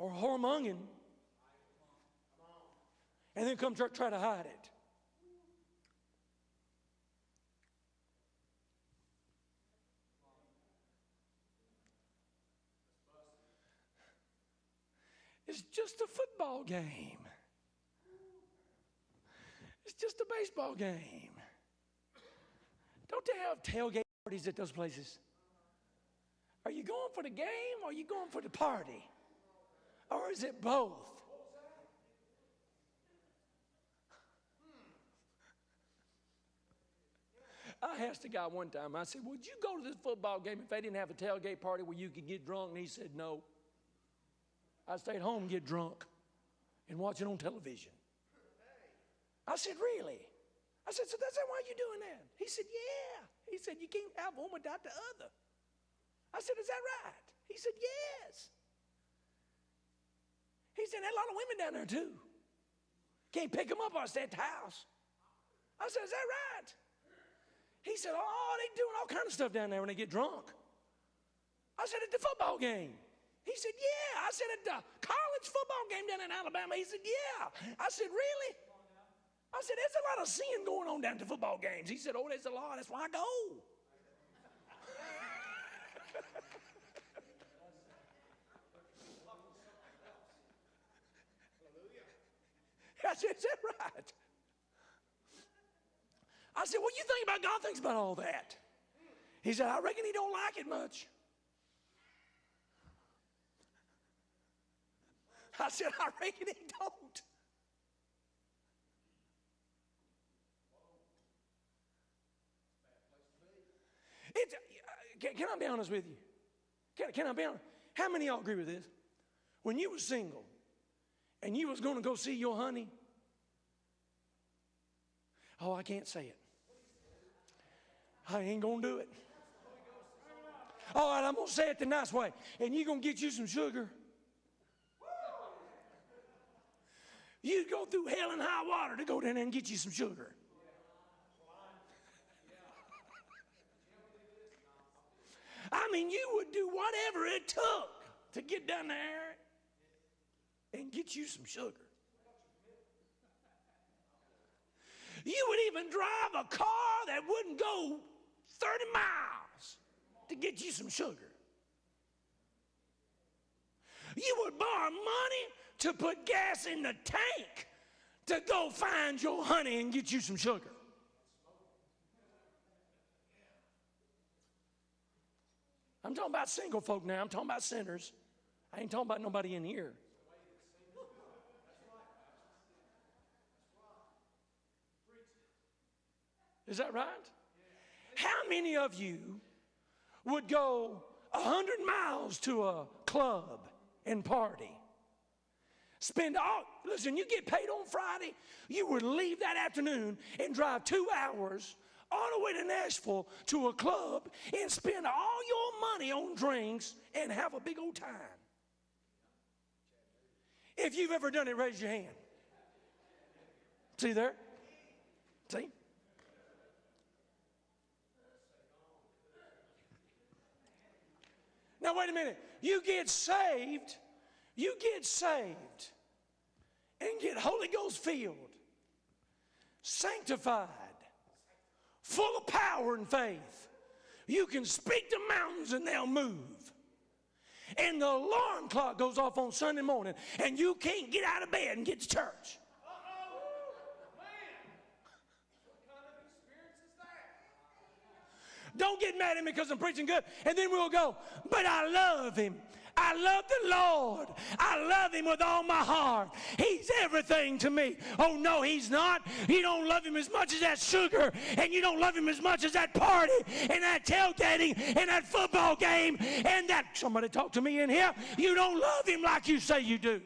or whoremongering, and then come try to hide it. It's just a football game. It's just a baseball game. Don't they have tailgate parties at those places? Are you going for the game or are you going for the party? Or is it both? I asked a guy one time, I said, would you go to this football game if they didn't have a tailgate party where you could get drunk? And he said, no. I stay at home and get drunk and watch it on television. I said, really? I said, so that's why you're doing that? He said, yeah. He said, you can't have one without the other. I said, is that right? He said, yes. He said, there's a lot of women down there too. Can't pick them up or stay at the house. I said, is that right? He said, oh, they doing all kind of stuff down there when they get drunk. I said, at the football game. He said, yeah. I said, at the college football game down in Alabama. He said, yeah. I said, really? I said, there's a lot of sin going on down at the football games. He said, oh, there's a lot. That's why I go. I said, is that right? I said, what do you think about God thinks about all that? He said, I reckon he don't like it much. I said, I reckon he don't. Can I be honest with you? Can I be honest? How many of y'all agree with this? When you were single and you was going to go see your honey, oh, I can't say it. I ain't going to do it. All right, I'm going to say it the nice way. And you're going to get you some sugar. You'd go through hell and high water to go down there and get you some sugar. I mean, you would do whatever it took to get down there and get you some sugar. You would even drive a car that wouldn't go 30 miles to get you some sugar. You would borrow money to put gas in the tank to go find your honey and get you some sugar. I'm talking about single folk now. I'm talking about sinners. I ain't talking about nobody in here. Is that right? How many of you would go 100 miles to a club and party? Listen, you get paid on Friday, you would leave that afternoon and drive 2 hours all the way to Nashville to a club and spend all your money on drinks and have a big old time. If you've ever done it, raise your hand. See there? See? Now, wait a minute. You get saved and get Holy Ghost filled, sanctified, full of power and faith. You can speak to mountains and they'll move. And the alarm clock goes off on Sunday morning and you can't get out of bed and get to church. Don't get mad at me because I'm preaching good. And then we'll go, but I love him. I love the Lord. I love him with all my heart. He's everything to me. Oh, no, he's not. You don't love him as much as that sugar, and you don't love him as much as that party, and that tailgating, and that football game, and that, somebody talk to me in here. You don't love him like you say you do.